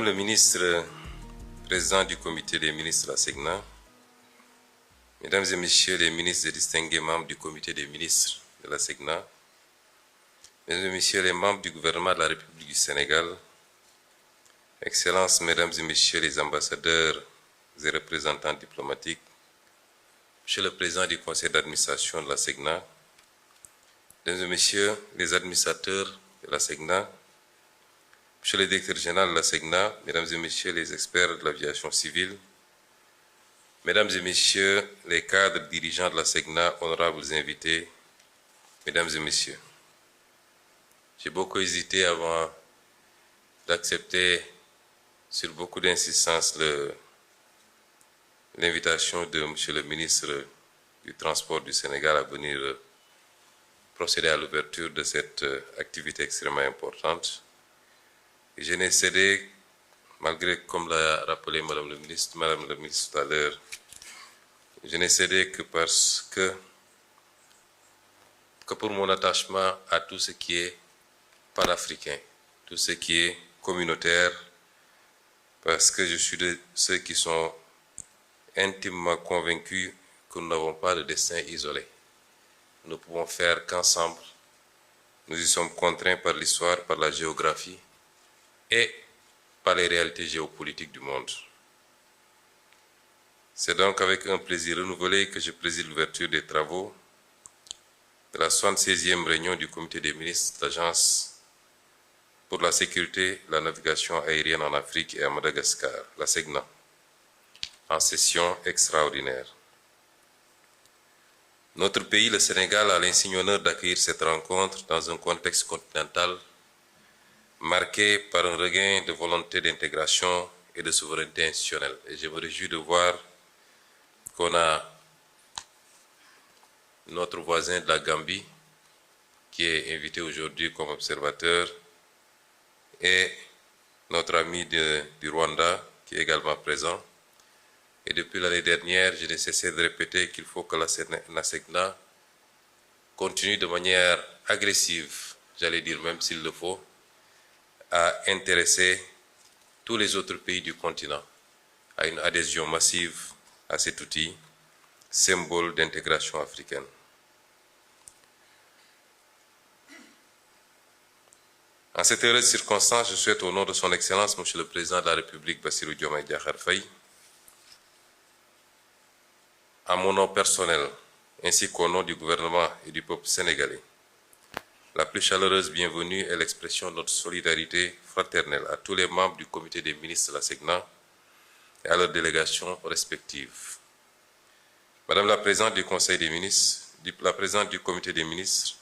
Le ministre président du comité des ministres de la SEGNA, Mesdames et Messieurs les ministres et distingués membres du comité des ministres de la SEGNA, Mesdames et Messieurs les membres du gouvernement de la République du Sénégal, Excellences, Mesdames et Messieurs les ambassadeurs et représentants diplomatiques, Monsieur le Président du Conseil d'administration de la SEGNA, Mesdames et Messieurs les administrateurs de la SEGNA, Monsieur le Directeur général de la SEGNA, Mesdames et Messieurs les experts de l'aviation civile, Mesdames et Messieurs les cadres dirigeants de la SEGNA, honorables invités, Mesdames et Messieurs, j'ai beaucoup hésité avant d'accepter sur beaucoup d'insistance l'invitation de Monsieur le ministre du Transport du Sénégal à venir procéder à l'ouverture de cette activité extrêmement importante. Et je n'ai cédé, malgré, comme l'a rappelé Madame la ministre tout à l'heure, je n'ai cédé que parce que pour mon attachement à tout ce qui est panafricain, tout ce qui est communautaire, parce que je suis de ceux qui sont intimement convaincus que nous n'avons pas de destin isolé. Nous ne pouvons faire qu'ensemble. Nous y sommes contraints par l'histoire, par la géographie et par les réalités géopolitiques du monde. C'est donc avec un plaisir renouvelé que je préside l'ouverture des travaux de la 76e réunion du comité des ministres de l'Agence pour la sécurité et la navigation aérienne en Afrique et à Madagascar, la SEGNA, en session extraordinaire. Notre pays, le Sénégal, a l'insigne honneur d'accueillir cette rencontre dans un contexte continental marqué par un regain de volonté d'intégration et de souveraineté institutionnelle. Et je me réjouis de voir qu'on a notre voisin de la Gambie qui est invité aujourd'hui comme observateur et notre ami du Rwanda qui est également présent. Et depuis l'année dernière, je n'ai cessé de répéter qu'il faut que la SEGNA continue de manière agressive, j'allais dire même s'il le faut, à intéresser tous les autres pays du continent à une adhésion massive à cet outil, symbole d'intégration africaine. En cette heureuse circonstance, je souhaite au nom de son Excellence, Monsieur le Président de la République, Bassirou Diomaye Diakhar Faye, à mon nom personnel, ainsi qu'au nom du gouvernement et du peuple sénégalais, la plus chaleureuse bienvenue est l'expression de notre solidarité fraternelle à tous les membres du comité des ministres de la SEGNA et à leurs délégations respectives. Madame la Présidente du Conseil des ministres, la Présidente du comité des ministres,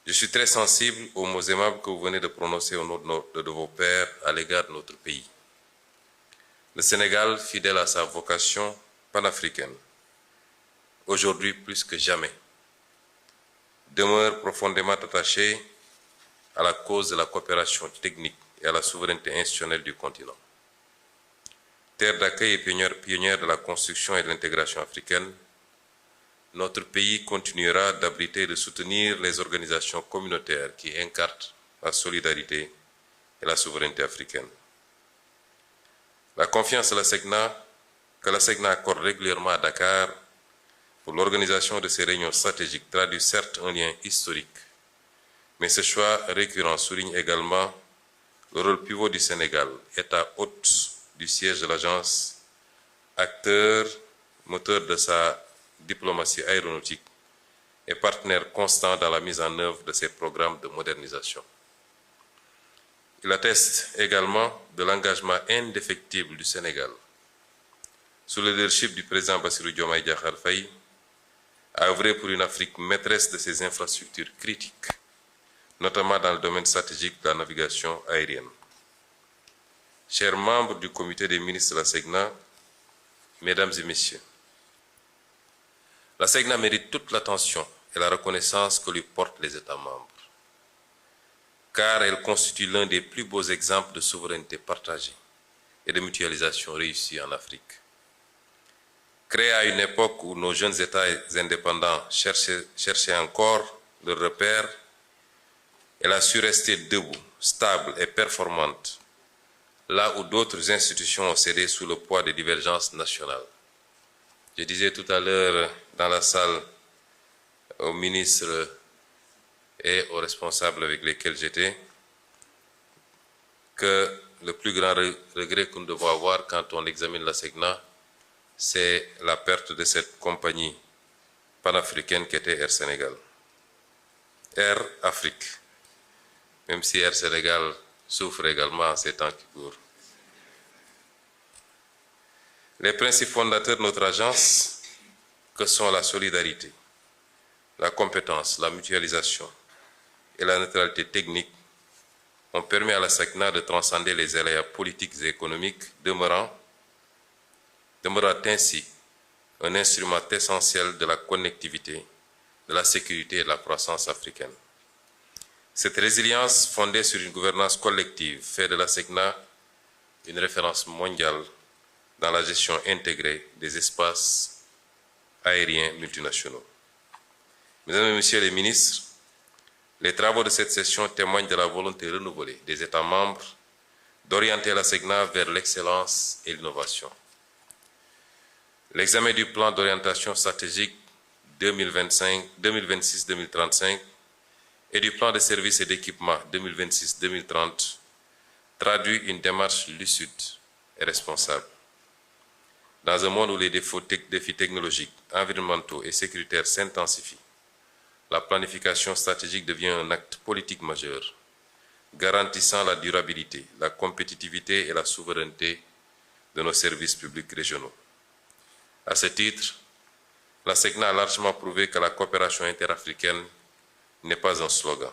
je suis très sensible aux mots aimables que vous venez de prononcer au nom de vos pairs à l'égard de notre pays. Le Sénégal, fidèle à sa vocation panafricaine, aujourd'hui plus que jamais, demeure profondément attaché à la cause de la coopération technique et à la souveraineté institutionnelle du continent. Terre d'accueil et pionnière de la construction et de l'intégration africaine, notre pays continuera d'abriter et de soutenir les organisations communautaires qui incarnent la solidarité et la souveraineté africaine. La confiance que la SEGNA accorde régulièrement à Dakar pour l'organisation de ces réunions stratégiques traduit certes un lien historique, mais ce choix récurrent souligne également le rôle pivot du Sénégal, État hôte du siège de l'agence, acteur, moteur de sa diplomatie aéronautique et partenaire constant dans la mise en œuvre de ses programmes de modernisation. Il atteste également de l'engagement indéfectible du Sénégal, sous le leadership du président Bassirou Diomaye Diakhar Faye, à œuvrer pour une Afrique maîtresse de ses infrastructures critiques, notamment dans le domaine stratégique de la navigation aérienne. Chers membres du comité des ministres de la SEGNA, Mesdames et Messieurs, la SEGNA mérite toute l'attention et la reconnaissance que lui portent les États membres, car elle constitue l'un des plus beaux exemples de souveraineté partagée et de mutualisation réussie en Afrique. Créée à une époque où nos jeunes États indépendants cherchaient encore leurs repères, elle a su rester debout, stable et performante là où d'autres institutions ont cédé sous le poids des divergences nationales. Je disais tout à l'heure dans la salle aux ministres et aux responsables avec lesquels j'étais que le plus grand regret que nous devons avoir quand on examine la SECNA, c'est la perte de cette compagnie panafricaine qui était Air Sénégal. Air Afrique, même si Air Sénégal souffre également en ces temps qui courent. Les principes fondateurs de notre agence, que sont la solidarité, la compétence, la mutualisation et la neutralité technique, ont permis à la SECNA de transcender les aléas politiques et économiques, demeurant ainsi un instrument essentiel de la connectivité, de la sécurité et de la croissance africaine. Cette résilience fondée sur une gouvernance collective fait de la SECNA une référence mondiale dans la gestion intégrée des espaces aériens multinationaux. Mesdames et Messieurs les ministres, les travaux de cette session témoignent de la volonté renouvelée des États membres d'orienter la SECNA vers l'excellence et l'innovation. L'examen du plan d'orientation stratégique 2026-2035 et du plan de services et d'équipement 2026-2030 traduit une démarche lucide et responsable. Dans un monde où les défis technologiques, environnementaux et sécuritaires s'intensifient, la planification stratégique devient un acte politique majeur, garantissant la durabilité, la compétitivité et la souveraineté de nos services publics régionaux. À ce titre, la SECNA a largement prouvé que la coopération interafricaine n'est pas un slogan,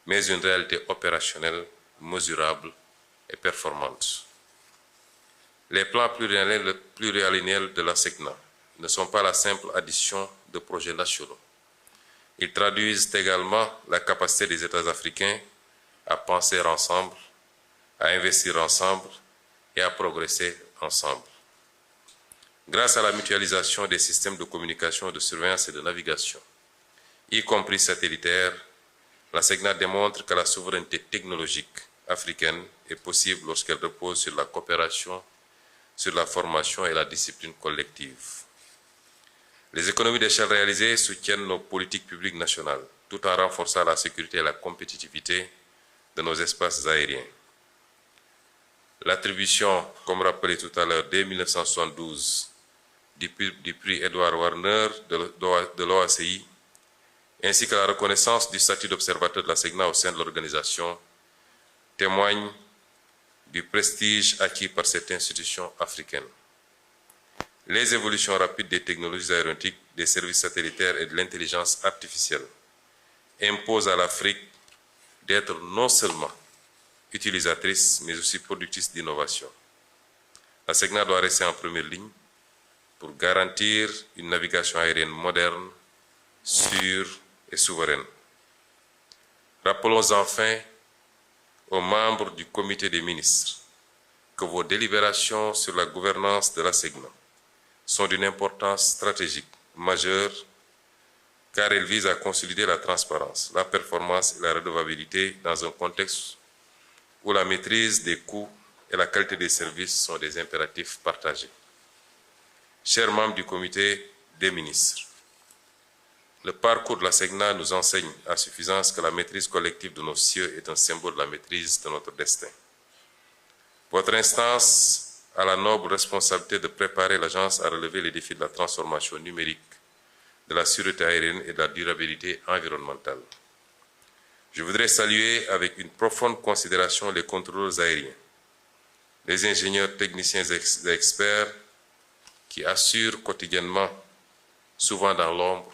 mais une réalité opérationnelle, mesurable et performante. Les plans pluriannuels de la SECNA ne sont pas la simple addition de projets nationaux. Ils traduisent également la capacité des États africains à penser ensemble, à investir ensemble et à progresser ensemble. Grâce à la mutualisation des systèmes de communication, de surveillance et de navigation, y compris satellitaire, la SECNA démontre que la souveraineté technologique africaine est possible lorsqu'elle repose sur la coopération, sur la formation et la discipline collective. Les économies d'échelle réalisées soutiennent nos politiques publiques nationales, tout en renforçant la sécurité et la compétitivité de nos espaces aériens. L'attribution, comme rappelé tout à l'heure, dès 1972, du prix Edward Warner de l'OACI, ainsi que la reconnaissance du statut d'observateur de la SECNA au sein de l'organisation, témoignent du prestige acquis par cette institution africaine. Les évolutions rapides des technologies aéronautiques, des services satellitaires et de l'intelligence artificielle imposent à l'Afrique d'être non seulement utilisatrice, mais aussi productrice d'innovation. La SECNA doit rester en première ligne pour garantir une navigation aérienne moderne, sûre et souveraine. Rappelons enfin aux membres du comité des ministres que vos délibérations sur la gouvernance de la SECNA sont d'une importance stratégique majeure car elles visent à consolider la transparence, la performance et la redevabilité dans un contexte où la maîtrise des coûts et la qualité des services sont des impératifs partagés. Chers membres du comité des ministres, le parcours de la SECNA nous enseigne à suffisance que la maîtrise collective de nos cieux est un symbole de la maîtrise de notre destin. Votre instance a la noble responsabilité de préparer l'agence à relever les défis de la transformation numérique, de la sûreté aérienne et de la durabilité environnementale. Je voudrais saluer avec une profonde considération les contrôleurs aériens, les ingénieurs, techniciens et experts qui assurent quotidiennement, souvent dans l'ombre,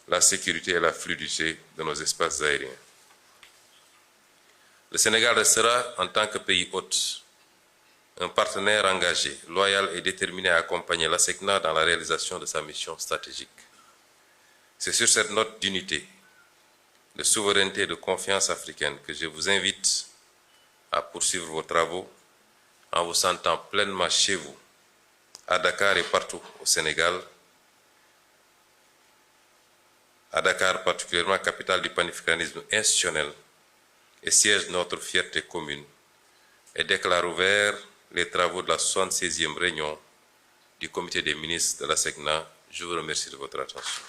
la sécurité et la fluidité de nos espaces aériens. Le Sénégal restera, en tant que pays hôte, un partenaire engagé, loyal et déterminé à accompagner la SECNA dans la réalisation de sa mission stratégique. C'est sur cette note d'unité, de souveraineté et de confiance africaine que je vous invite à poursuivre vos travaux en vous sentant pleinement chez vous, à Dakar et partout au Sénégal, à Dakar particulièrement, capitale du panafricanisme institutionnel, et siège notre fierté commune, et déclare ouverts les travaux de la 76e réunion du comité des ministres de la SECNA. Je vous remercie de votre attention.